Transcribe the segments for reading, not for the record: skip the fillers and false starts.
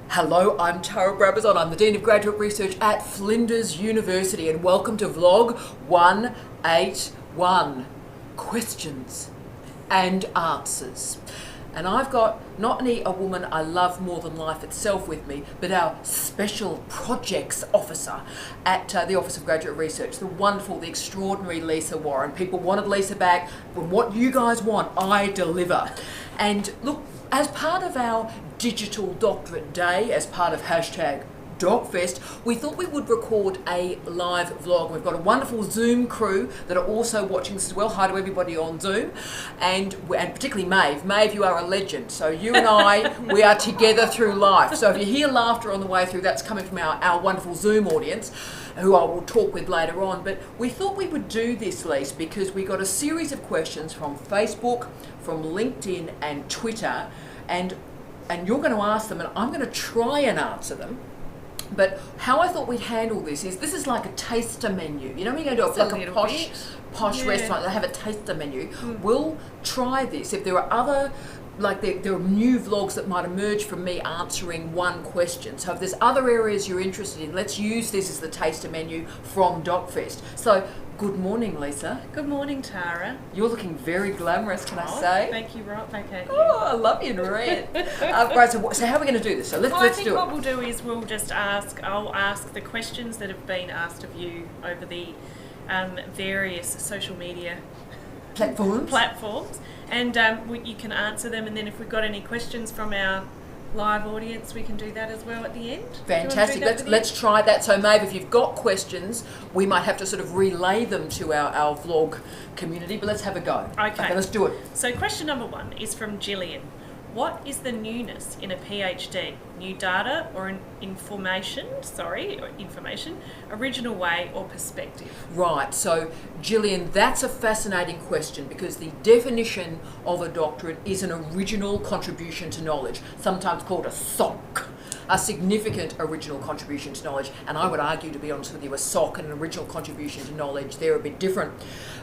Hello, I'm Tara Brabazon. I'm the Dean of Graduate Research at Flinders University, and welcome to Vlog 181, Questions and Answers. And I've got not only a woman I love more than life itself with me, but our Special Projects Officer at the Office of Graduate Research, the wonderful, the extraordinary Lisa Warren. People wanted Lisa back. When what you guys want, I deliver. And look, as part of our Digital Doctorate Day, as part of #DocFest, we thought we would record a live vlog. We've got a wonderful Zoom crew that are also watching this as well. Hi to everybody on Zoom, and particularly Maeve. Maeve, you are a legend. So you and I, we are together through life. So if you hear laughter on the way through, that's coming from our wonderful Zoom audience, who I will talk with later on. But we thought we would do this, Lise, because we got a series of questions from Facebook, from LinkedIn and Twitter, and you're going to ask them, and I'm going to try and answer them. But how I thought we'd handle this is like a taster menu. You know when you go to like a posh restaurant, they have a taster menu. We'll try this. If there are other, like there are new vlogs that might emerge from me answering one question. So if there's other areas you're interested in, let's use this as the taster menu from DocFest. So good morning, Lisa. Good morning, Tara. You're looking very glamorous, can I say? Thank you, right back at you. Oh, I love you in red. Right, so how are we going to do this? So let's do it. I think what we'll do is we'll just I'll ask the questions that have been asked of you over the various social media platforms, and you can answer them, and then if we've got any questions from our live audience, we can do that as well at the end. Fantastic. Let's try that. So Maeve, if you've got questions, we might have to sort of relay them to our vlog community, but let's have a go. Okay, let's do it. So question number 1 is from Gillian. What is the newness in a PhD? New data or information, original way or perspective? Right, so Gillian, that's a fascinating question, because the definition of a doctorate is an original contribution to knowledge, sometimes called a SOC, a significant original contribution to knowledge. And I would argue, to be honest with you, a SOC and an original contribution to knowledge, they're a bit different.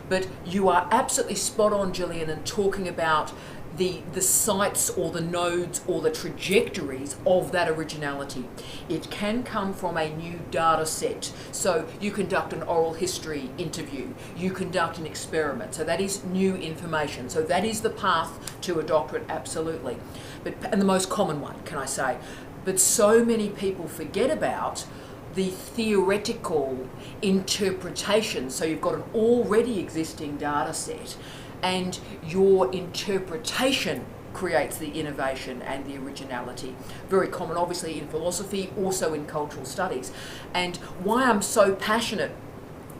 But you are absolutely spot on, Gillian, in talking about the sites or the nodes or the trajectories of that originality. It can come from a new data set. So you conduct an oral history interview, you conduct an experiment. So that is new information. So that is the path to a doctorate, absolutely. And the most common one, can I say. But so many people forget about the theoretical interpretation. So you've got an already existing data set, and your interpretation creates the innovation and the originality. Very common, obviously, in philosophy, also in cultural studies. And why I'm so passionate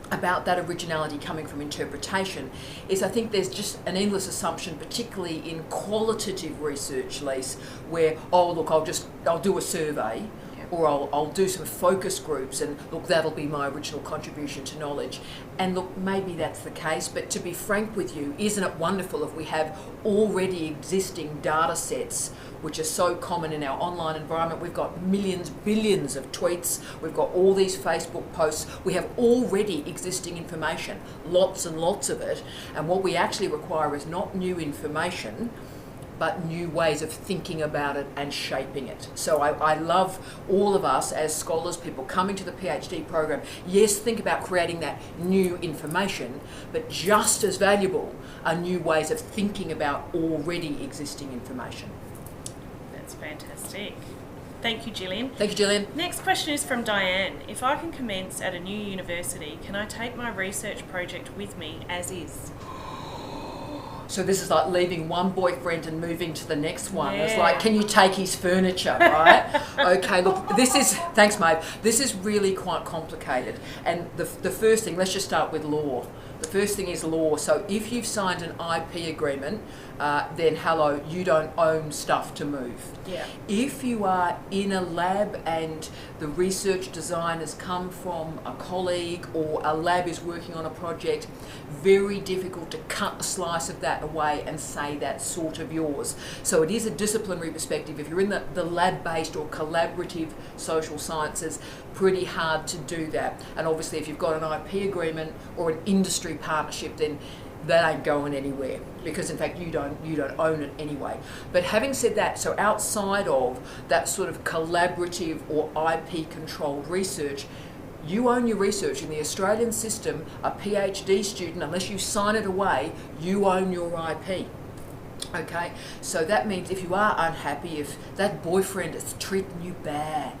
about that originality coming from interpretation is I think there's just an endless assumption, particularly in qualitative research, Lise, where, oh, look, I'll do a survey, or I'll do some focus groups, and look, that'll be my original contribution to knowledge. And look, maybe that's the case, but to be frank with you, isn't it wonderful if we have already existing data sets, which are so common in our online environment? We've got millions, billions of tweets, we've got all these Facebook posts, we have already existing information, lots and lots of it, and what we actually require is not new information, but new ways of thinking about it and shaping it. So I love all of us as scholars, people coming to the PhD program, yes, think about creating that new information, but just as valuable are new ways of thinking about already existing information. That's fantastic. Thank you, Gillian. Thank you, Gillian. Next question is from Diane. If I can commence at a new university, can I take my research project with me as is? So this is like leaving one boyfriend and moving to the next one. Yeah. It's like, can you take his furniture, right? Okay, look, thanks, Maeve. This is really quite complicated. And the first thing, let's just start with law. The first thing is law. So if you've signed an IP agreement, then hello, you don't own stuff to move. Yeah. If you are in a lab and the research design has come from a colleague, or a lab is working on a project, very difficult to cut a slice of that away and say that's sort of yours. So it is a disciplinary perspective. If you're in the lab-based or collaborative social sciences, pretty hard to do that. And obviously if you've got an IP agreement or an industry partnership, then that ain't going anywhere, because in fact you don't own it anyway. But having said that, so outside of that sort of collaborative or IP controlled research, you own your research. In the Australian system, a PhD student, unless you sign it away, you own your IP. Okay, so that means if you are unhappy, if that boyfriend is treating you bad,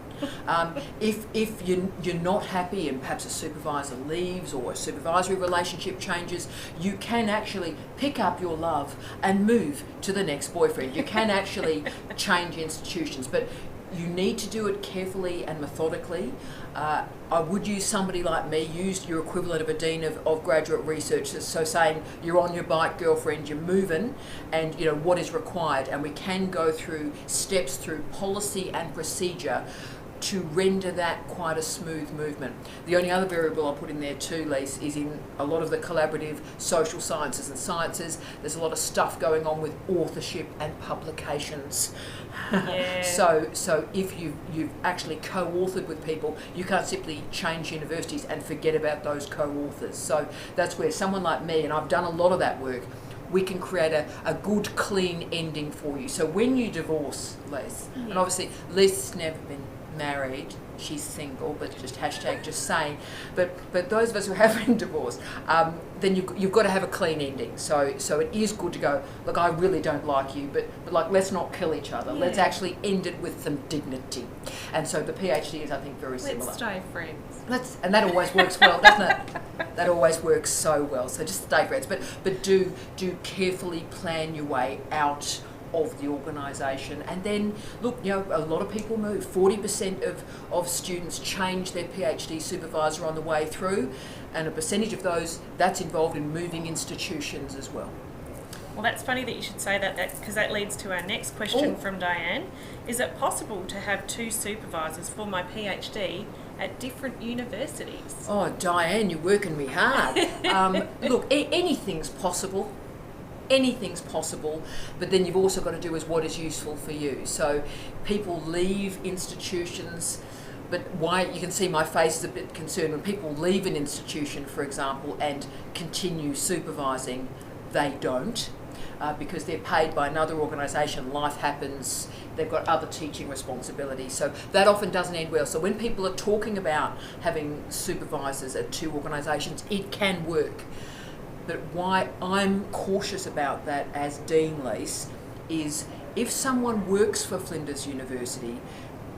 if you're not happy and perhaps a supervisor leaves or a supervisory relationship changes, you can actually pick up your love and move to the next boyfriend. You can actually change institutions, but you need to do it carefully and methodically. I would use somebody like me, use your equivalent of a dean of graduate research, so saying you're on your bike, girlfriend, you're moving, and you know what is required, and we can go through steps through policy and procedure to render that quite a smooth movement. The only other variable I'll put in there too, Lise, is in a lot of the collaborative social sciences and sciences, there's a lot of stuff going on with authorship and publications. Yeah. So if you've actually co-authored with people, you can't simply change universities and forget about those co-authors. So that's where someone like me, and I've done a lot of that work, we can create a good, clean ending for you. So when you divorce, Lise, and obviously Lisa's never been married, she's single, but just hashtag just saying, but those of us who have been divorced, then you've got to have a clean ending. So it is good to go, look, I really don't like you, but like, let's not kill each other. Yeah. Let's actually end it with some dignity. And so the PhD is, I think, very similar. Let's stay friends. And that always works well, doesn't it? That always works so well. So just stay friends, but do carefully plan your way out of the organisation. And then look, you know, a lot of people move. 40% of students change their PhD supervisor on the way through, and a percentage of those that's involved in moving institutions as well. Well, that's funny that you should say that because that leads to our next question from Diane. Is it possible to have two supervisors for my PhD at different universities? Oh, Diane, you're working me hard. Look, anything's possible. Anything's possible, but then you've also got to do is what is useful for you. So people leave institutions, but why, you can see my face is a bit concerned when people leave an institution, for example, and continue supervising, they don't. Because they're paid by another organisation, life happens, they've got other teaching responsibilities. So that often doesn't end well. So when people are talking about having supervisors at two organisations, it can work. But why I'm cautious about that as Dean, Lise, is if someone works for Flinders University,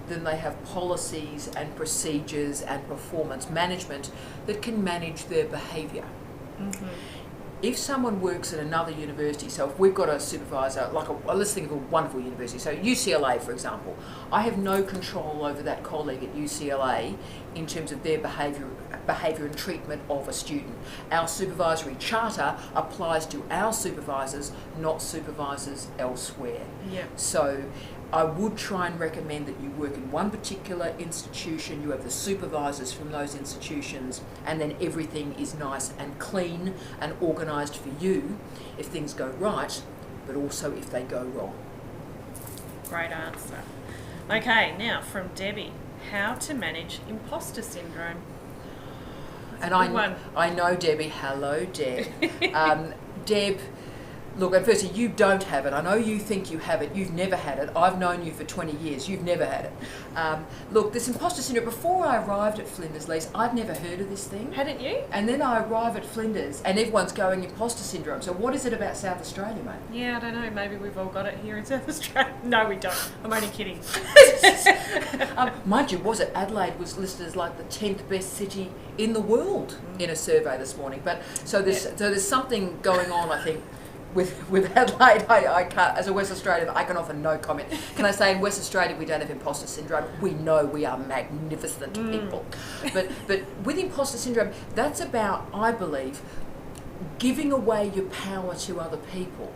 then they have policies and procedures and performance management that can manage their behaviour. Mm-hmm. If someone works at another university, so if we've got a supervisor, like let's think of a wonderful university, so UCLA, for example, I have no control over that colleague at UCLA in terms of their behaviour and treatment of a student. Our supervisory charter applies to our supervisors, not supervisors elsewhere. Yeah. So I would try and recommend that you work in one particular institution, you have the supervisors from those institutions, and then everything is nice and clean and organised for you if things go right, but also if they go wrong. Great answer. Okay, now from Debbie, how to manage imposter syndrome? And I know Debbie. Hello, Deb. Deb, look, and firstly, you don't have it. I know you think you have it. You've never had it. I've known you for 20 years. You've never had it. Look, this imposter syndrome, before I arrived at Flinders, Lise, I'd never heard of this thing. Hadn't you? And then I arrive at Flinders and everyone's going imposter syndrome. So what is it about South Australia, mate? Yeah, I don't know. Maybe we've all got it here in South Australia. No, we don't. I'm only kidding. Mind you, was it? Adelaide was listed as like the 10th best city in the world in a survey this morning. But so there's something going on, I think, with Adelaide. I can't, as a West Australian, I can offer no comment. Can I say in West Australia we don't have imposter syndrome? We know we are magnificent people. But with imposter syndrome, that's about, I believe, giving away your power to other people.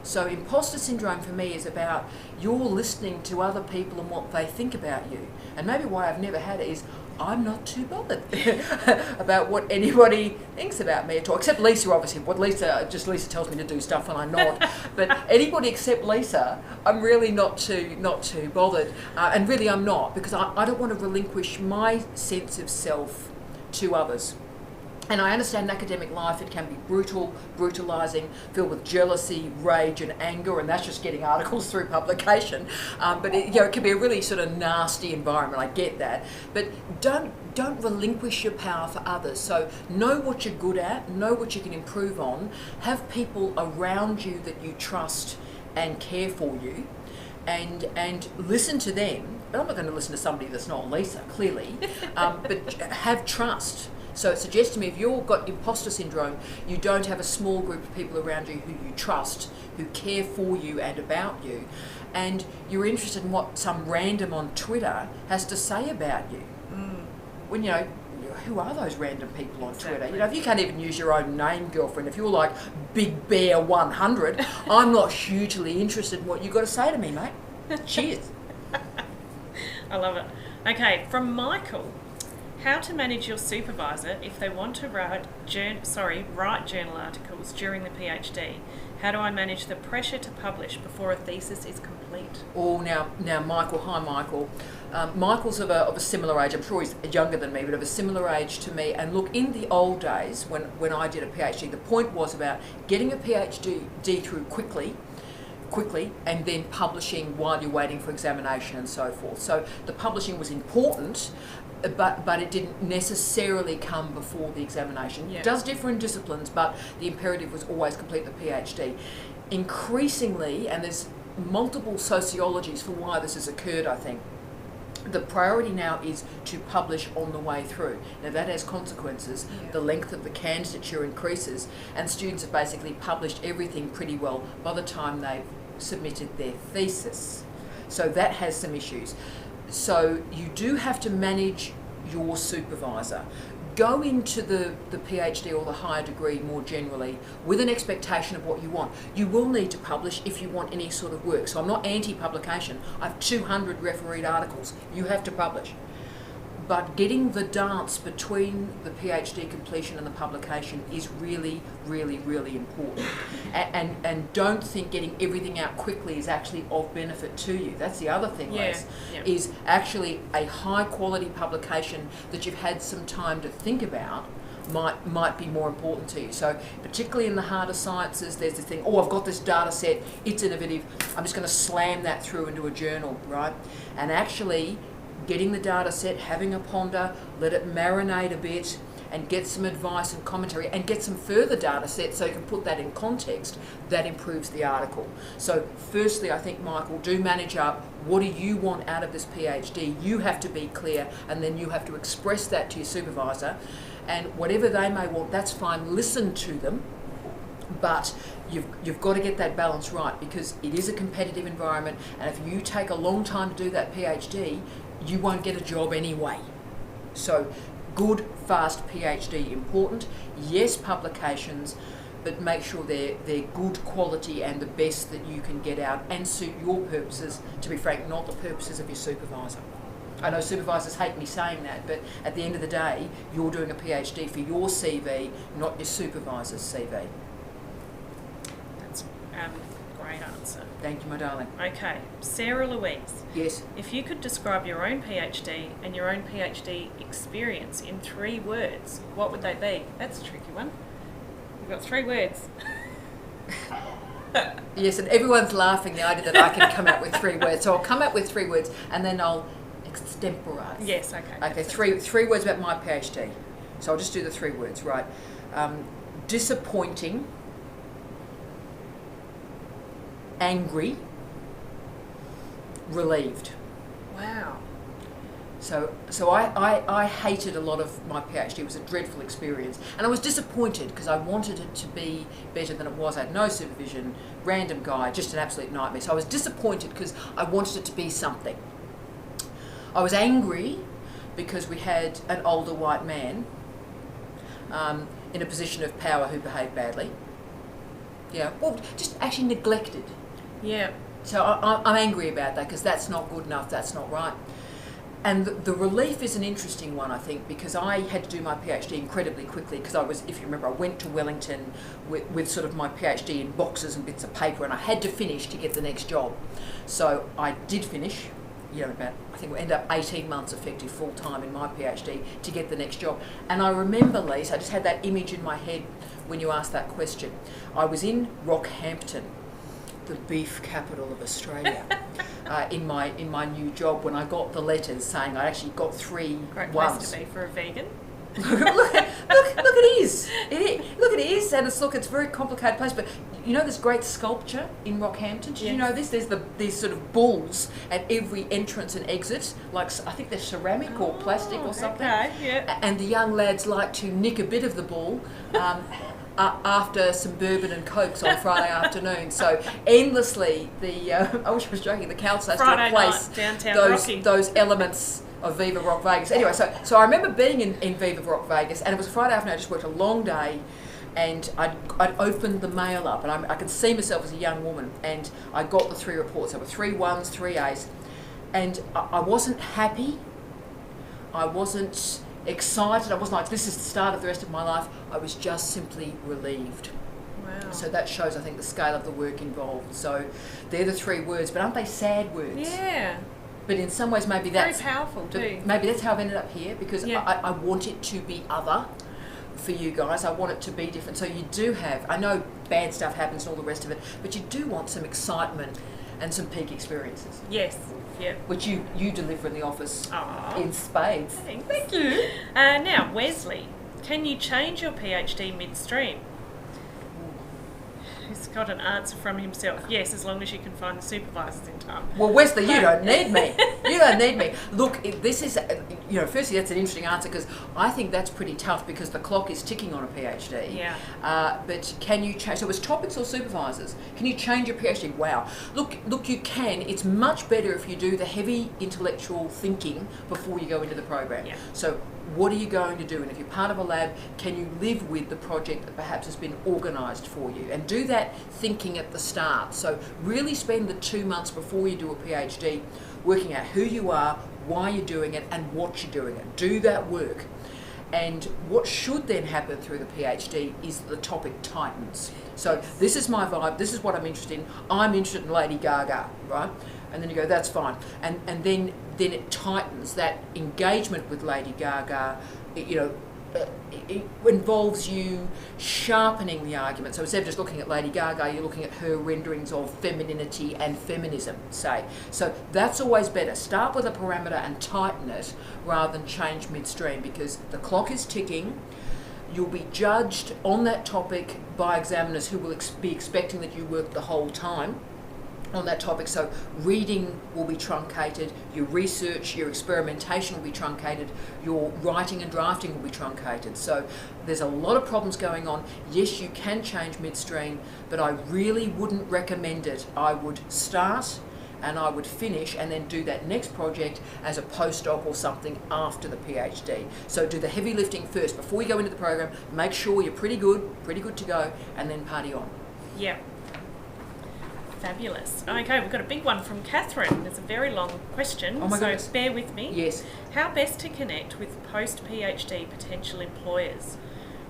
So imposter syndrome for me is about you're listening to other people and what they think about you. And maybe why I've never had it is I'm not too bothered about what anybody thinks about me at all, except Lisa, obviously. Lisa tells me to do stuff and I nod. But anybody except Lisa, I'm really not too bothered. And really I'm not, because I don't want to relinquish my sense of self to others. And I understand in academic life it can be brutal, brutalising, filled with jealousy, rage and anger, and that's just getting articles through publication. But it can be a really sort of nasty environment, I get that. But don't relinquish your power for others. So know what you're good at, know what you can improve on, have people around you that you trust and care for you, and listen to them. But I'm not going to listen to somebody that's not Lisa, clearly, but have trust. So it suggests to me if you've got imposter syndrome, you don't have a small group of people around you who you trust, who care for you and about you, and you're interested in what some random on Twitter has to say about you. When, who are those random people on Twitter? If you can't even use your own name, girlfriend, if you're like Big Bear 100, I'm not hugely interested in what you've got to say to me, mate. Cheers. I love it. Okay, from Michael. How to manage your supervisor if they want to write journal articles during the PhD. How do I manage the pressure to publish before a thesis is complete? Oh, now, Michael. Hi, Michael. Michael's of a similar age. I'm sure he's younger than me, but of a similar age to me. And look, in the old days when I did a PhD, the point was about getting a PhD through quickly, and then publishing while you're waiting for examination and so forth. So the publishing was important, but it didn't necessarily come before the examination. Yeah. It does differ in disciplines, but the imperative was always complete the PhD. Increasingly, and there's multiple sociologies for why this has occurred, I think, the priority now is to publish on the way through. Now that has consequences. Yeah. The length of the candidature increases, and students have basically published everything pretty well by the time they've submitted their thesis. So that has some issues. So you do have to manage your supervisor. Go into the PhD or the higher degree more generally with an expectation of what you want. You will need to publish if you want any sort of work. So I'm not anti-publication. I have 200 refereed articles. You have to publish. But getting the dance between the PhD completion and the publication is really, really, really important. And don't think getting everything out quickly is actually of benefit to you. That's the other thing, Les, is actually a high quality publication that you've had some time to think about might be more important to you. So particularly in the harder sciences, there's this thing, I've got this data set, it's innovative, I'm just going to slam that through into a journal, right? And actually getting the data set, having a ponder, let it marinate a bit, and get some advice and commentary, and get some further data sets so you can put that in context, that improves the article. So firstly, I think, Michael, do manage up what do you want out of this PhD. You have to be clear, and then you have to express that to your supervisor, and whatever they may want, that's fine, listen to them, but you've got to get that balance right, because it is a competitive environment, and if you take a long time to do that PhD, you won't get a job anyway. So good, fast PhD important. Yes, publications, but make sure they're good quality and the best that you can get out and suit your purposes, to be frank, not the purposes of your supervisor. I know supervisors hate me saying that, but at the end of the day, you're doing a PhD for your CV, not your supervisor's CV. That's a great answer. Thank you, my darling. Okay, Sarah Louise. Yes. If you could describe your own PhD and your own PhD experience in 3 words, what would they be? That's a tricky one. We've got 3 words. Yes, and everyone's laughing the idea that I can come up with 3 words. So I'll come up with 3 words and then I'll extemporise. Yes, okay. Okay, three words about my PhD. So I'll just do the 3 words, right? Disappointing, angry, relieved. Wow. So I hated a lot of my PhD. It was a dreadful experience. And I was disappointed because I wanted it to be better than it was. I had no supervision, random guy, just an absolute nightmare. So I was disappointed because I wanted it to be something. I was angry because we had an older white man in a position of power who behaved badly. Yeah, well, just actually neglected. Yeah. So I'm angry about that because that's not good enough, that's not right. And the relief is an interesting one, I think, because I had to do my PhD incredibly quickly because I was, if you remember, I went to Wellington with sort of my PhD in boxes and bits of paper, and I had to finish to get the next job. So I did finish, about, I think we end up 18 months effective full-time in my PhD to get the next job. And I remember, Lise, I just had that image in my head when you asked that question. I was in Rockhampton, the beef capital of Australia, in my new job when I got the letters saying I actually got 3 Great ones. place to be for a vegan. look, it is. Look, it is, and it's a very complicated place. But you know, this great sculpture in Rockhampton. Did you know this? There's these sort of bulls at every entrance and exit. Like, I think they're ceramic or plastic or something. Okay, yeah. And the young lads like to nick a bit of the bull. After some bourbon and cokes on Friday afternoon, so endlessly I wish I was joking. The council has Friday to replace night, downtown those elements of Viva Rock Vegas. Anyway, so I remember being in Viva Rock Vegas, and it was a Friday afternoon. I just worked a long day, and I'd opened the mail up, and I could see myself as a young woman, and I got the 3 reports. There were 3 1s, 3 A's, and I wasn't happy. I wasn't excited. I wasn't like, this is the start of the rest of my life. I was just simply relieved. Wow. So that shows, I think, the scale of the work involved. So they're the 3 words, but aren't they sad words? Yeah. But in some ways, maybe that's very powerful too. Maybe that's how I've ended up here, because I want it to be other for you guys. I want it to be different. So you do have, I know bad stuff happens and all the rest of it, but you do want some excitement and some peak experiences. Yes. Yeah. Which you deliver in the office in spades. Thank you. Now, Wesley, can you change your PhD midstream? He's got an answer from himself. Yes, as long as you can find the supervisors in time. Well, Wesley, you don't need me. You don't need me. Look, this is, firstly, that's an interesting answer, because I think that's pretty tough, because the clock is ticking on a PhD. Yeah. But can you change? So, it was topics or supervisors? Can you change your PhD? Wow. Look, you can. It's much better if you do the heavy intellectual thinking before you go into the program. Yeah. So, what are you going to do? And if you're part of a lab, can you live with the project that perhaps has been organised for you? And do that thinking at the start. So really spend the 2 months before you do a PhD working out who you are, why you're doing it, and what you're doing it. Do that work. And what should then happen through the PhD is the topic tightens. So this is my vibe, this is what I'm interested in. I'm interested in Lady Gaga, right? And then you go, that's fine. And then it tightens. That engagement with Lady Gaga, it involves you sharpening the argument. So instead of just looking at Lady Gaga, you're looking at her renderings of femininity and feminism, say. So that's always better. Start with a parameter and tighten it rather than change midstream, because the clock is ticking. You'll be judged on that topic by examiners who will be expecting that you work the whole time on that topic. So reading will be truncated, your research, your experimentation will be truncated, your writing and drafting will be truncated. So there's a lot of problems going on. Yes, you can change midstream, but I really wouldn't recommend it. I would start and I would finish and then do that next project as a postdoc or something after the PhD. So do the heavy lifting first. Before you go into the program, make sure you're pretty good to go, and then party on. Yeah. Fabulous. Okay, we've got a big one from Catherine. It's a very long question, oh my so goodness. Bear with me. Yes. How best to connect with post-PhD potential employers,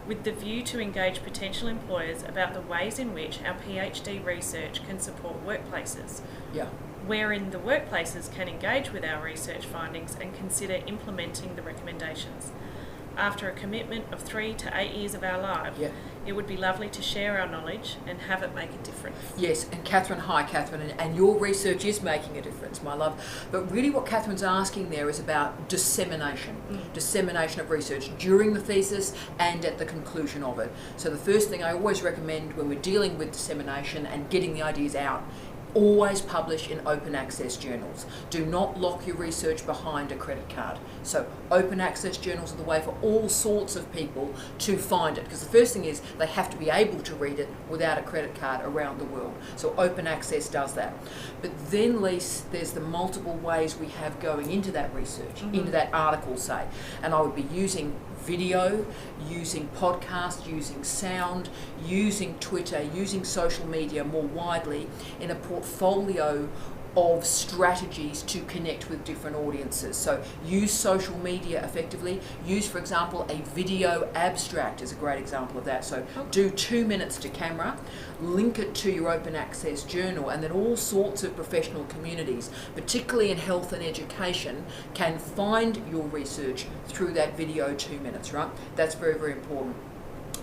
with the view to engage potential employers about the ways in which our PhD research can support workplaces? Yeah. Wherein the workplaces can engage with our research findings and consider implementing the recommendations. After a commitment of 3 to 8 years of our life, it would be lovely to share our knowledge and have it make a difference. Yes, and Catherine, hi Catherine, and your research is making a difference, my love. But really what Catherine's asking there is about dissemination, dissemination of research during the thesis and at the conclusion of it. So the first thing I always recommend when we're dealing with dissemination and getting the ideas out, always publish in open access journals. Do not lock your research behind a credit card. So open access journals are the way for all sorts of people to find it, because the first thing is they have to be able to read it without a credit card around the world. So open access does that. But then, Lise, there's the multiple ways we have going into that research, into that article, say. And I would be using video, using podcast, using sound, using Twitter, using social media more widely in a portfolio of strategies to connect with different audiences. So use social media effectively. Use, for example, a video abstract is a great example of that. So do 2 minutes to camera, link it to your open access journal, and then all sorts of professional communities, particularly in health and education, can find your research through that video 2 minutes, right? That's very, very important.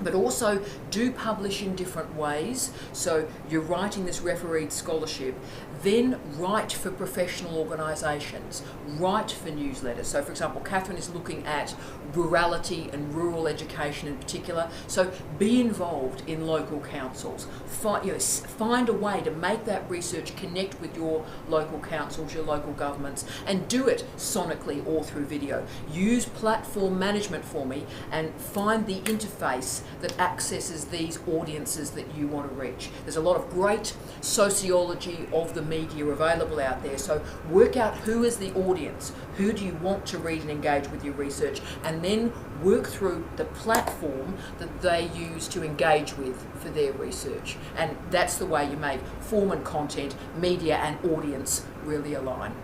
But also do publish in different ways. So you're writing this refereed scholarship, then write for professional organisations, write for newsletters. So for example, Catherine is looking at rurality and rural education in particular. So be involved in local councils. Find a way to make that research connect with your local councils, your local governments, and do it sonically or through video. Use platform management for me and find the interface that accesses these audiences that you want to reach. There's a lot of great sociology of the media available out there, so work out who is the audience, who do you want to read and engage with your research, and then work through the platform that they use to engage with for their research. And that's the way you make form and content, media and audience really align.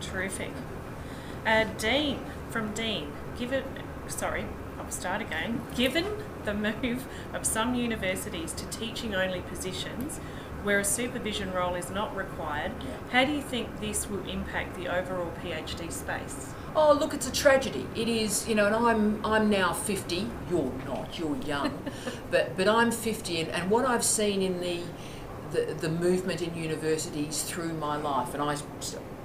Terrific. Dean, from Dean, given the move of some universities to teaching only positions where a supervision role is not required, how do you think this will impact the overall PhD space? Oh, look, it's a tragedy. It is, and I'm now 50. You're not. You're young, but I'm 50, and what I've seen in the movement in universities through my life, and I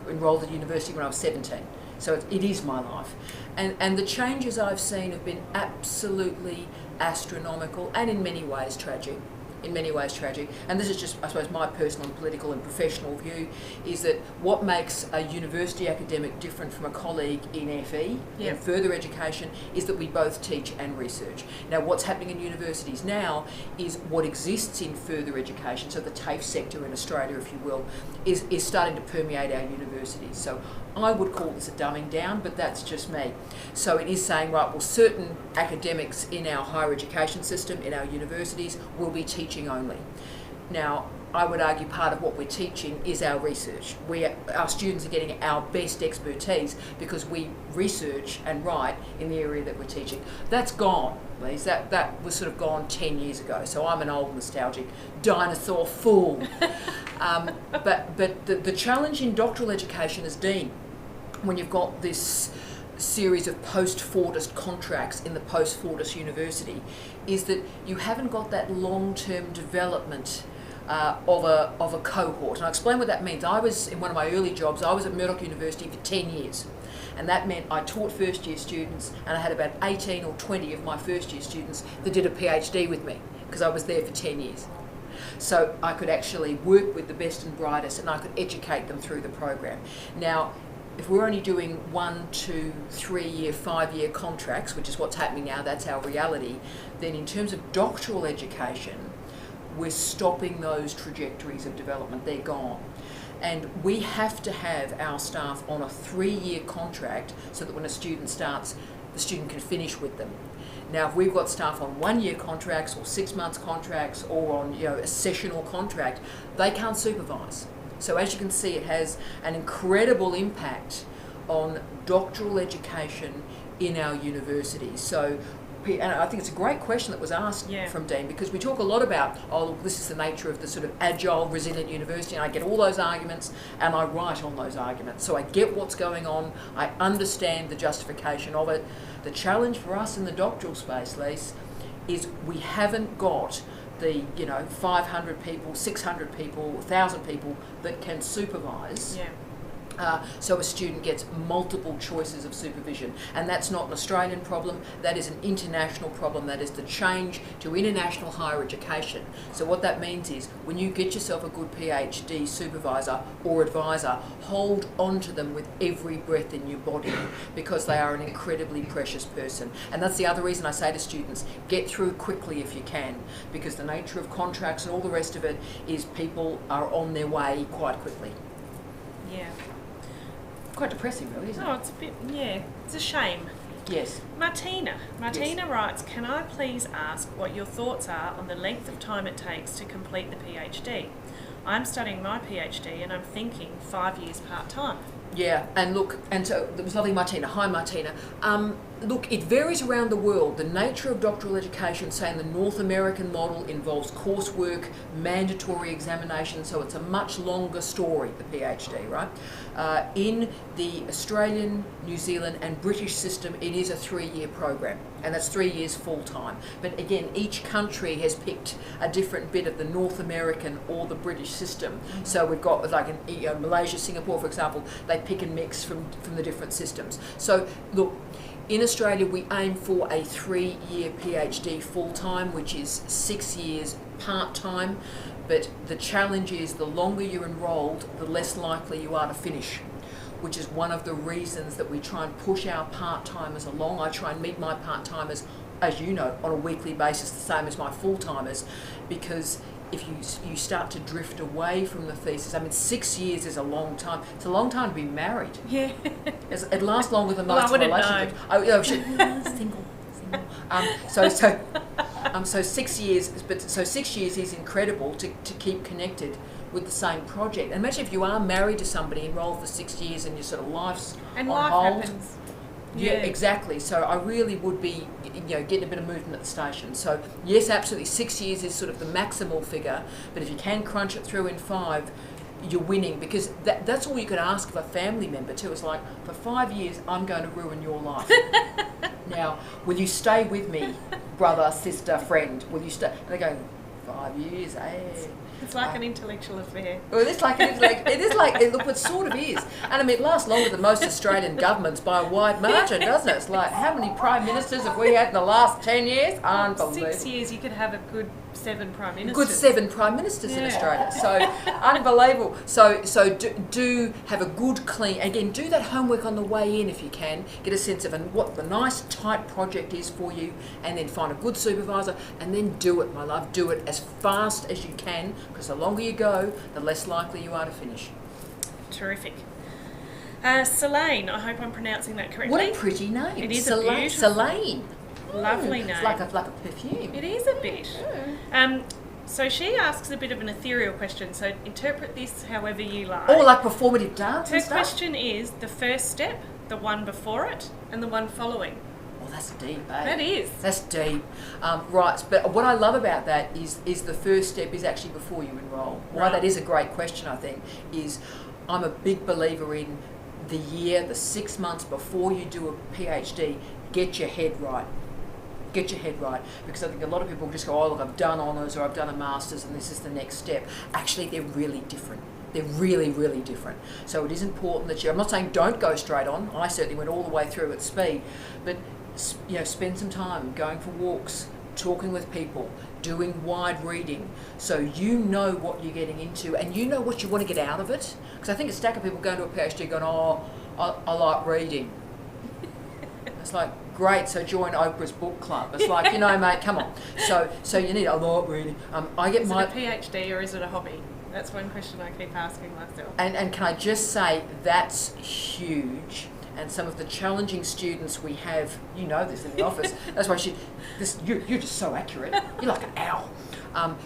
enrolled at university when I was 17, so it is my life, and the changes I've seen have been absolutely astronomical, and in many ways tragic. And this is just, I suppose, my personal and political and professional view, is that what makes a university academic different from a colleague in FE, in further education, is that we both teach and research. Now, what's happening in universities now is what exists in further education, so the TAFE sector in Australia, if you will, is starting to permeate our universities. So I would call this a dumbing down, but that's just me. So it is saying, right, well, certain academics in our higher education system, in our universities, will be teaching only. Now, I would argue part of what we're teaching is our research. Our students are getting our best expertise because we research and write in the area that we're teaching. That's gone, Lise. That was sort of gone 10 years ago. So I'm an old nostalgic dinosaur fool. But the challenge in doctoral education is, Dean, when you've got this series of post-Fortis contracts in the post-Fortis university, is that you haven't got that long-term development of a cohort. And I'll explain what that means. I was, in one of my early jobs, I was at Murdoch University for 10 years. And that meant I taught first year students, and I had about 18 or 20 of my first year students that did a PhD with me, because I was there for 10 years. So I could actually work with the best and brightest, and I could educate them through the program. Now, if we're only doing 1, 2, 3 year, 5 year contracts, which is what's happening now, that's our reality, then in terms of doctoral education, we're stopping those trajectories of development. They're gone. And we have to have our staff on a 3-year contract so that when a student starts, the student can finish with them. Now, if we've got staff on 1-year contracts or 6 months contracts or on a sessional contract, they can't supervise. So as you can see, it has an incredible impact on doctoral education in our universities. So, and I think it's a great question that was asked from Dean, because we talk a lot about, this is the nature of the sort of agile, resilient university, and I get all those arguments and I write on those arguments. So I get what's going on, I understand the justification of it. The challenge for us in the doctoral space, Lise, is we haven't got the 500 people, 600 people, 1,000 people that can supervise. So a student gets multiple choices of supervision, and that's not an Australian problem, that is an international problem. That is the change to international higher education. So what that means is, when you get yourself a good PhD supervisor or advisor, hold on to them with every breath in your body, because they are an incredibly precious person. And that's the other reason I say to students, get through quickly if you can, because the nature of contracts and all the rest of it is people are on their way quite quickly. Quite depressing, really, isn't it? Oh, it's a bit, it's a shame. Yes. Martina writes, can I please ask what your thoughts are on the length of time it takes to complete the PhD? I'm studying my PhD and I'm thinking 5 years part-time. Yeah, and look, and so it was lovely, Martina. Hi, Martina. Look, it varies around the world. The nature of doctoral education, say in the North American model, involves coursework, mandatory examinations, so it's a much longer story, the PhD, right? In the Australian, New Zealand and British system, it is a 3-year program, and that's 3 years full-time. But again, each country has picked a different bit of the North American or the British system. Mm-hmm. So we've got, like in Malaysia, Singapore, for example, they pick and mix from the different systems. So look, in Australia, we aim for a 3-year PhD full-time, which is 6 years part-time. But the challenge is the longer you're enrolled, the less likely you are to finish, which is one of the reasons that we try and push our part-timers along. I try and meet my part-timers, as you know, on a weekly basis, the same as my full-timers, because if you start to drift away from the thesis, I mean, 6 years is a long time. It's a long time to be married. Yeah. It lasts longer than most relationships. Single. So 6 years, but so 6 years is incredible to keep connected with the same project. And imagine if you are married to somebody, enrolled for 6 years, and your sort of life's and on life hold. Happens. Yeah, exactly. So I really would be, getting a bit of movement at the station. So yes, absolutely, 6 years is sort of the maximal figure. But if you can crunch it through in 5, you're winning, because that's all you could ask of a family member too. It's like, for 5 years, I'm going to ruin your life. Now, will you stay with me, brother, sister, friend? Will you stay? And they go, 5 years, eh? It's like an intellectual affair. Well, it sort of is. And I mean, it lasts longer than most Australian governments by a wide margin, doesn't it? It's like, how many prime ministers have we had in the last 10 years? Unbelievable. 6 years, you could have a good 7 prime ministers. Good 7 prime ministers in Australia. So, unbelievable. So do have a good, clean, again, do that homework on the way in if you can. Get a sense of what the nice, tight project is for you, and then find a good supervisor, and then do it, my love. Do it as fast as you can, because the longer you go, the less likely you are to finish. Terrific. Selene, I hope I'm pronouncing that correctly. What a pretty name. It is Selene. Selene. Lovely name. It's like a perfume. It is a bit. So she asks a bit of an ethereal question, so interpret this however you like. Or like performative dance Her and stuff. question is the first step, the one before it, and the one following. Well, that's deep, eh? That is. That's deep. Right, but what I love about that is the first step is actually before you enrol. Why that is a great question, I think, is I'm a big believer in the 6 months before you do a PhD, get your head right. Get your head right, because I think a lot of people just go, oh look, I've done honours or I've done a master's and this is the next step. Actually, they're really different. They're really, really different. So it is important that I'm not saying don't go straight on. I certainly went all the way through at speed, but spend some time going for walks, talking with people, doing wide reading, so you know what you're getting into and you know what you want to get out of it. Because I think a stack of people going to a PhD going, oh, I like reading. It's like, great, so join Oprah's book club. It's like, mate, come on. So you need a lot of reading. Is it a PhD or is it a hobby? That's one question I keep asking myself. And can I just say, that's huge. And some of the challenging students we have, you know this in the office, that's why you're just so accurate. You're like an owl.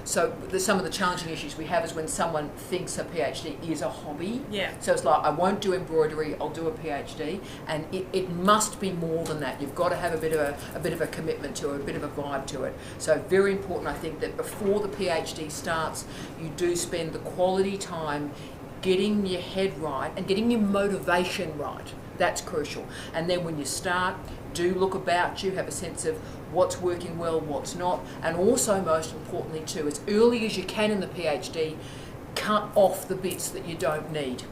So some of the challenging issues we have is when someone thinks a PhD is a hobby. Yeah. So it's like, I won't do embroidery, I'll do a PhD, and it must be more than that. You've got to have a bit of a commitment to it, a bit of a vibe to it. So very important, I think, that before the PhD starts, you do spend the quality time getting your head right and getting your motivation right. That's crucial. And then when you start, do look about you, have a sense of what's working well, what's not, and also most importantly too, as early as you can in the PhD, cut off the bits that you don't need.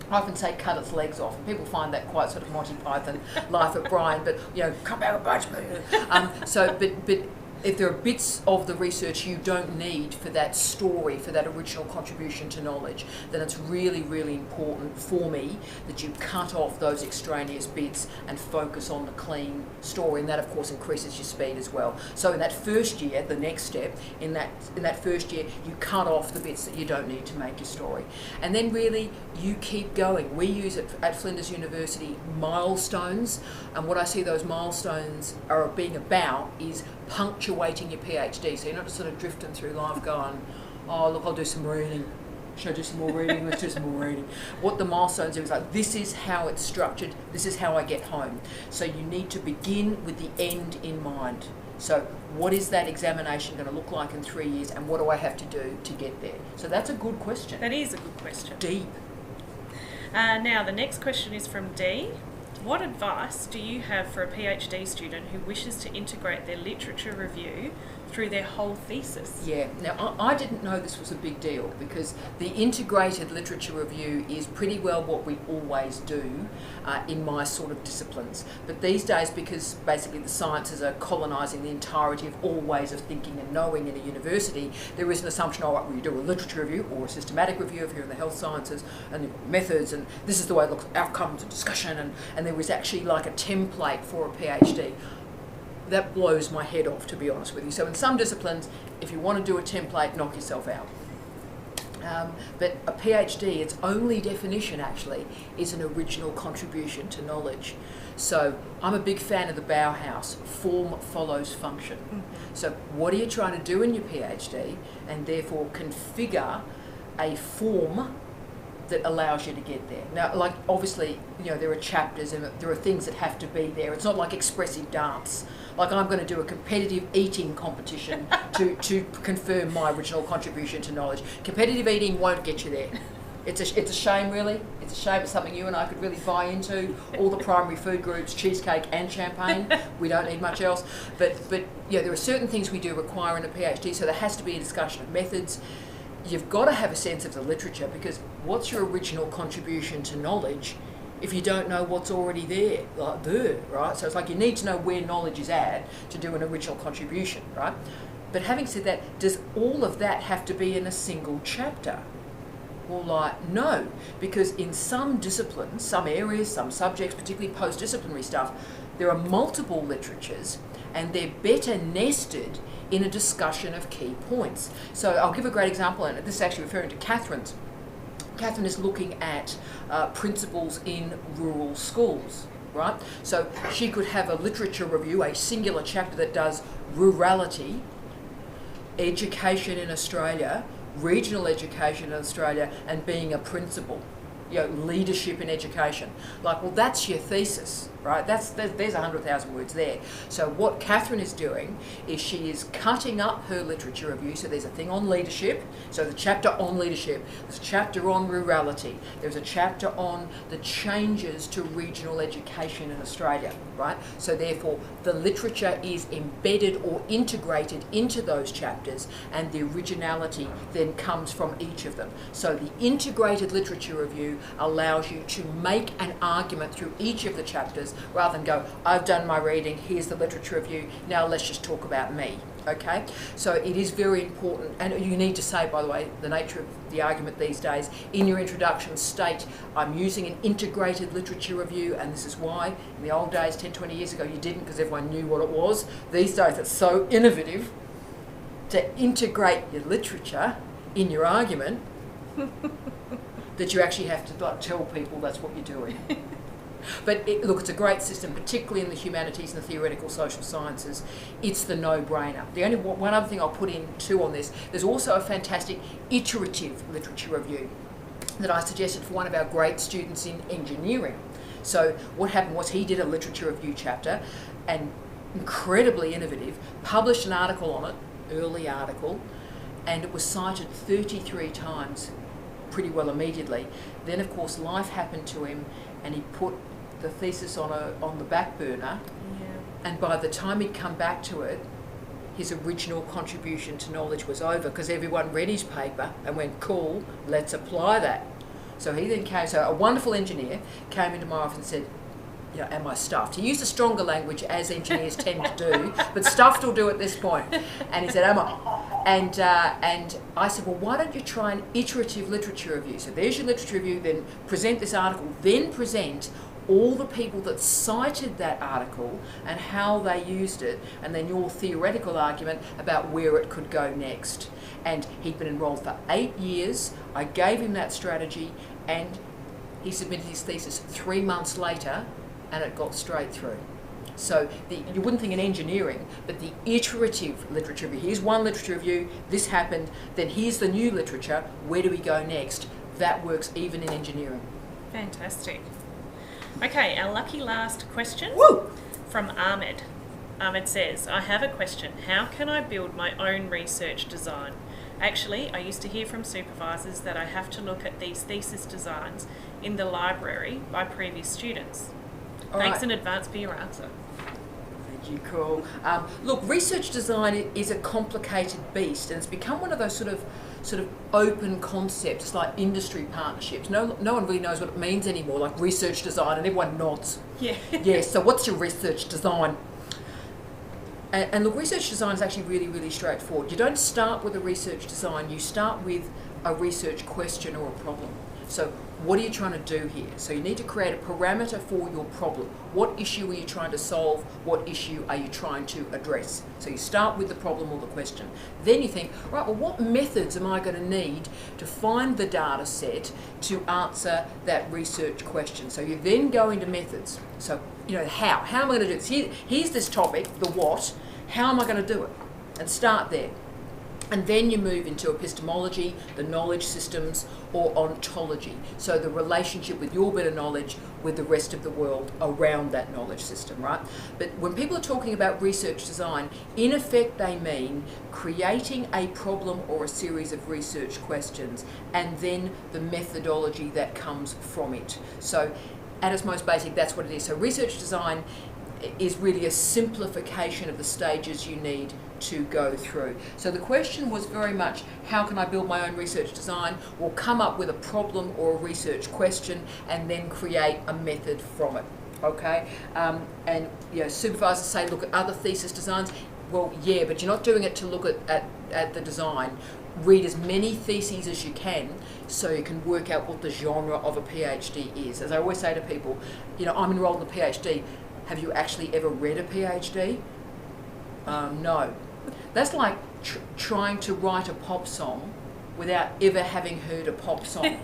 I often say cut its legs off, and people find that quite sort of Monty Python, Life of Brian, but cut out a bunch. But if there are bits of the research you don't need for that story, for that original contribution to knowledge, then it's really, really important for me that you cut off those extraneous bits and focus on the clean story, and that of course increases your speed as well. So in that first year, the next step, in that first year, you cut off the bits that you don't need to make your story. And then really, you keep going. We use it at Flinders University, milestones, and what I see those milestones are being about is punctuating your PhD, so you're not just sort of drifting through life going, oh look, I'll do some reading, Should I do some more reading? Let's do some more reading. What the milestones do is like, this is how it's structured, this is how I get home. So you need to begin with the end in mind. So what is that examination going to look like in 3 years, and what do I have to do to get there? So that's a good question. That is a good question. Deep. Now the next question is from Dee. What advice do you have for a PhD student who wishes to integrate their literature review through their whole thesis? Yeah, now I didn't know this was a big deal, because the integrated literature review is pretty well what we always do in my sort of disciplines. But these days, because basically the sciences are colonising the entirety of all ways of thinking and knowing in a university, there is an assumption, oh, right, we do a literature review or a systematic review if you're in the health sciences, and methods, and this is the way it looks, outcomes and discussion, and there was actually like a template for a PhD. That blows my head off, to be honest with you. So in some disciplines, if you want to do a template, knock yourself out. But a PhD, its only definition actually is an original contribution to knowledge. So I'm a big fan of the Bauhaus, form follows function. Mm-hmm. So what are you trying to do in your PhD, and therefore configure a form that allows you to get there. Now, like, obviously, you know, there are chapters and there are things that have to be there. It's not like expressive dance. Like, I'm going to do a competitive eating competition to confirm my original contribution to knowledge. Competitive eating won't get you there. It's a shame, really. It's a shame. It's something you and I could really buy into. All the primary food groups, cheesecake and champagne. We don't need much else. But you know, there are certain things we do require in a PhD, so there has to be a discussion of methods. You've got to have a sense of the literature, because what's your original contribution to knowledge if you don't know what's already there, right? So it's like you need to know where knowledge is at to do an original contribution, right? But having said that, does all of that have to be in a single chapter? Well, like, no, because in some disciplines, some areas, some subjects, particularly post-disciplinary stuff, there are multiple literatures, and they're better nested in a discussion of key points. So I'll give a great example, and this is actually referring to Catherine's. Catherine is looking at principals in rural schools, right? So she could have a literature review, a singular chapter that does rurality, education in Australia, regional education in Australia, and being a principal. You know, leadership in education. Like, well, that's your thesis, right? There's 100,000 words there. So what Catherine is doing is she is cutting up her literature review. So there's a thing on leadership. So the chapter on leadership. There's a chapter on rurality. There's a chapter on the changes to regional education in Australia, right? So therefore, the literature is embedded or integrated into those chapters, and the originality then comes from each of them. So the integrated literature review allows you to make an argument through each of the chapters, rather than go, I've done my reading, here's the literature review, now let's just talk about me. Okay, so it is very important, and you need to say, by the way, the nature of the argument these days, in your introduction state, I'm using an integrated literature review, and this is why. In the old days, 10, 20 years ago, you didn't, because everyone knew what it was. These days, it's so innovative to integrate your literature in your argument that you actually have to, like, tell people that's what you're doing. But look, it's a great system, particularly in the humanities and the theoretical social sciences. It's the no-brainer. The only one other thing I'll put in too on this, there's also a fantastic iterative literature review that I suggested for one of our great students in engineering. So what happened was he did a literature review chapter, and incredibly innovative, published an article on it, early article, and it was cited 33 times pretty well immediately. Then, of course, life happened to him, and he put the thesis on the back burner. Yeah. And by the time he'd come back to it, his original contribution to knowledge was over, because everyone read his paper and went, cool, let's apply that. So he then came, so a wonderful engineer came into my office and said, you know, am I stuffed? He used a stronger language, as engineers tend to do, but stuffed will do at this point. And he said, am I? And I said, well, why don't you try an iterative literature review? So there's your literature review, then present this article, then present all the people that cited that article and how they used it, and then your theoretical argument about where it could go next. And he'd been enrolled for 8 years. I gave him that strategy, and he submitted his thesis 3 months later, and it got straight through. So you wouldn't think in engineering, but the iterative literature review. Here's one literature review, this happened, then here's the new literature, where do we go next? That works even in engineering. Fantastic. Okay, our lucky last question. Woo! From Ahmed. Ahmed says, I have a question. How can I build my own research design? Actually, I used to hear from supervisors that I have to look at these thesis designs in the library by previous students. Thanks in advance for your answer. Thank you, cool. Look, research design is a complicated beast, and it's become one of those sort of open concepts like industry partnerships. No one really knows what it means anymore, like research design, and everyone nods. Yeah. Yeah, so what's your research design? And look, research design is actually really, really straightforward. You don't start with a research design, you start with a research question or a problem. So what are you trying to do here? So you need to create a parameter for your problem. What issue are you trying to solve? What issue are you trying to address? So you start with the problem or the question. Then you think, right, well, what methods am I going to need to find the data set to answer that research question? So you then go into methods. So, how? How am I going to do this? Here's this topic, the what. How am I going to do it? And start there. And then you move into epistemology, the knowledge systems, or ontology. So the relationship with your bit of knowledge with the rest of the world around that knowledge system, right? But when people are talking about research design, in effect they mean creating a problem or a series of research questions and then the methodology that comes from it. So at its most basic, that's what it is. So research design is really a simplification of the stages you need to go through. So the question was very much, how can I build my own research design? We'll come up with a problem or a research question and then create a method from it. Okay? And supervisors say, look at other thesis designs. Well, yeah, but you're not doing it to look at the design. Read as many theses as you can so you can work out what the genre of a PhD is. As I always say to people, I'm enrolled in a PhD. Have you actually ever read a PhD? No. That's like trying to write a pop song without ever having heard a pop song.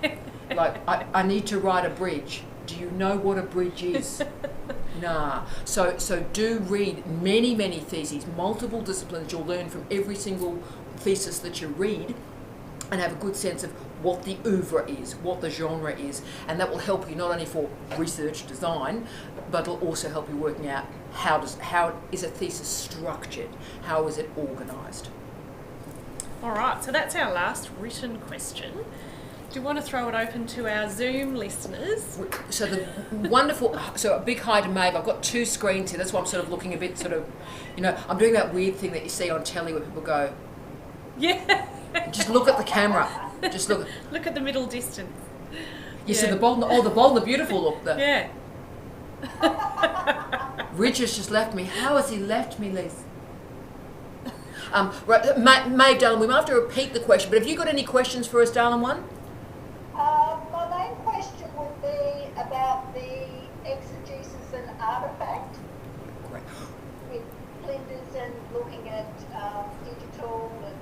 Like, I need to write a bridge. Do you know what a bridge is? Nah. So do read many, many theses, multiple disciplines. You'll learn from every single thesis that you read and have a good sense of what the oeuvre is, what the genre is, and that will help you not only for research design, but it'll also help you working out how is a thesis structured, how is it organised. All right, so that's our last written question. Do you want to throw it open to our Zoom listeners? So a big hi to Maeve. I've got two screens here. That's why I'm sort of looking a bit I'm doing that weird thing that you see on telly where people go, yeah. Just look at the camera. Just look. Look at the middle distance. You see the bold and the beautiful look. Yeah. Richard's just left me. How has he left me, Liz? Right, Maeve, darling, we might have to repeat the question, but have you got any questions for us, darling one? My main question would be about the exegesis and artefact. Great. With Flinders and looking at digital and...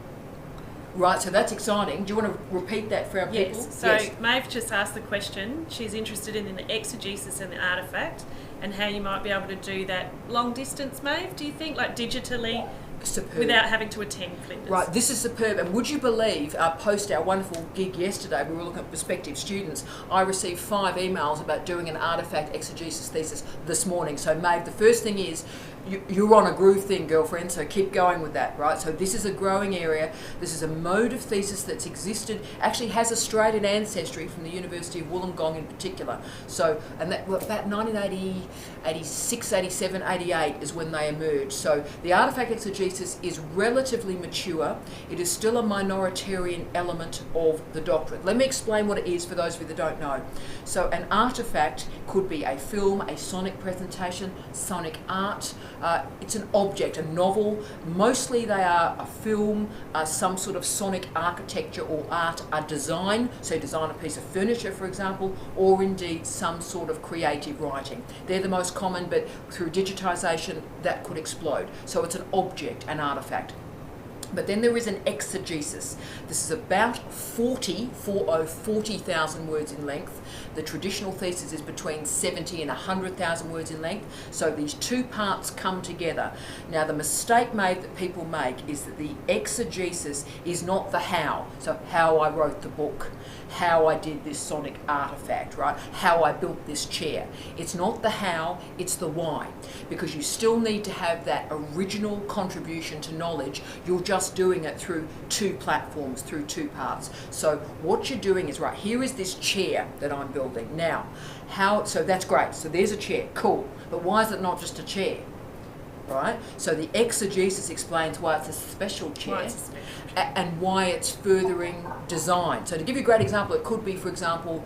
Right, so that's exciting. Do you want to repeat that for our people? Yes. So Maeve just asked the question. She's interested in the exegesis and the artefact and how you might be able to do that long distance, Maeve, do you think, like digitally? Superb. Without having to attend Flinders. Right, this is superb. And would you believe, post our wonderful gig yesterday, we were looking at prospective students, I received 5 emails about doing an artefact exegesis thesis this morning. So Maeve, the first thing is, you're on a groove thing, girlfriend, so keep going with that, right? So this is a growing area. This is a mode of thesis that's existed, actually has Australian ancestry from the University of Wollongong in particular. So, and that about 1980, 86, 87, 88 is when they emerged. So the artefact exegesis is relatively mature. It is still a minoritarian element of the doctorate. Let me explain what it is for those of you that don't know. So an artefact could be a film, a sonic presentation, sonic art. It's an object, a novel. Mostly they are a film, some sort of sonic architecture or art, a design, so design a piece of furniture, for example, or indeed some sort of creative writing. They're the most common, but through digitisation, that could explode. So it's an object, an artefact. But then there is an exegesis. This is about 40,000 words in length. The traditional thesis is between 70 and 100,000 words in length. So these two parts come together. Now the mistake made that people make is that the exegesis is not the how. So how I wrote the book, how I did this sonic artifact, right? How I built this chair. It's not the how, it's the why. Because you still need to have that original contribution to knowledge. You're just doing it through two platforms, through two parts. So what you're doing is, right, here is this chair that I'm building. Now, so that's great. So there's a chair, cool. But why is it not just a chair? Right? So the exegesis explains why it's a special chair and why it's furthering design. So to give you a great example, it could be, for example,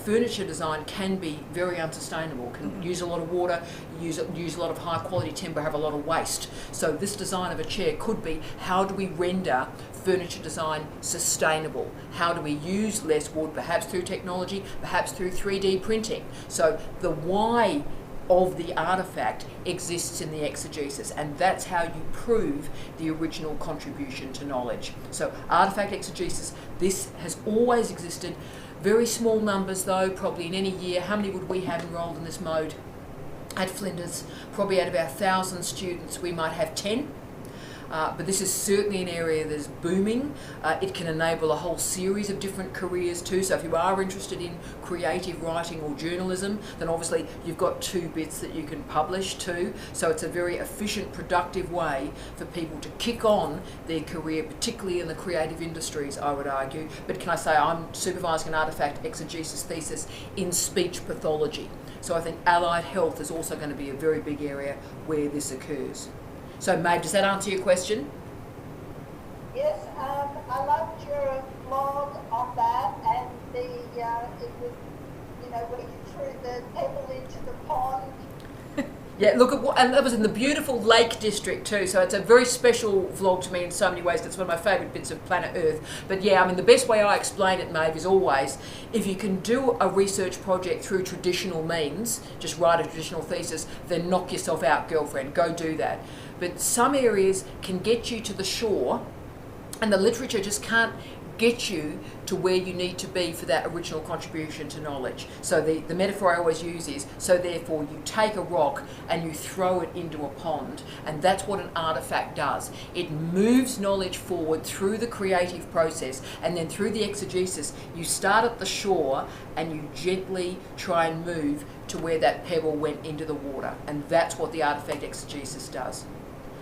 furniture design can be very unsustainable, can use a lot of water, use a lot of high quality timber, have a lot of waste. So this design of a chair could be, how do we render furniture design sustainable? How do we use less wood, perhaps through technology, perhaps through 3D printing? So the why of the artifact exists in the exegesis, and that's how you prove the original contribution to knowledge. So artifact exegesis, this has always existed. Very small numbers though, probably in any year. How many would we have enrolled in this mode at Flinders? Probably out of our 1,000 students we might have 10. But this is certainly an area that is booming. It can enable a whole series of different careers too. So if you are interested in creative writing or journalism, then obviously you've got 2 bits that you can publish too. So it's a very efficient, productive way for people to kick on their career, particularly in the creative industries, I would argue. But can I say, I'm supervising an artifact exegesis thesis in speech pathology. So I think allied health is also going to be a very big area where this occurs. So, Maeve, does that answer your question? Yes, I loved your blog on that, and it was, when you threw the pebble into the pond. Yeah, look, and that was in the beautiful Lake District too, so it's a very special vlog to me in so many ways. It's one of my favourite bits of planet Earth. But yeah, I mean, the best way I explain it, Maeve, is always, if you can do a research project through traditional means, just write a traditional thesis, then knock yourself out, girlfriend, go do that. But some areas can get you to the shore, and the literature just can't get you to where you need to be for that original contribution to knowledge. So the metaphor I always use is, so therefore you take a rock and you throw it into a pond, and that's what an artifact does. It moves knowledge forward through the creative process, and then through the exegesis you start at the shore and you gently try and move to where that pebble went into the water, and that's what the artifact exegesis does.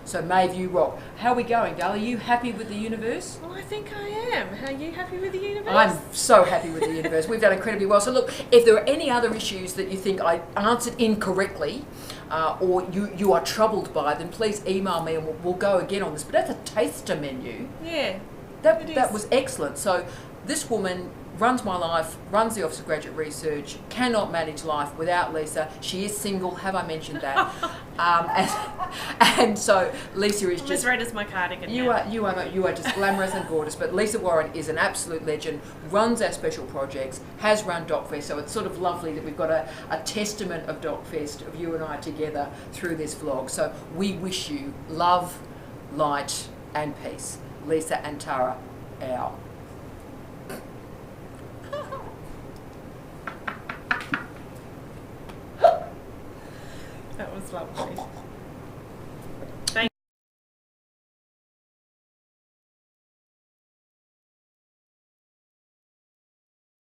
So Maeve, you rock. How are we going, Dal? Are you happy with the universe? Well, I think I am. Are you happy with the universe? I'm so happy with the universe. We've done incredibly well. So look, if there are any other issues that you think I answered incorrectly, or you are troubled by, then please email me and we'll go again on this. But that's a taster menu. Yeah. That was excellent. So this woman runs my life, runs the Office of Graduate Research, cannot manage life without Lisa. She is single, have I mentioned that? And so Lisa is just red as my cardigan. You are just glamorous and gorgeous. But Lisa Warren is an absolute legend, runs our special projects, has run DocFest, so it's sort of lovely that we've got a testament of DocFest, of you and I together through this vlog. So we wish you love, light and peace. Lisa and Tara, out. That was lovely.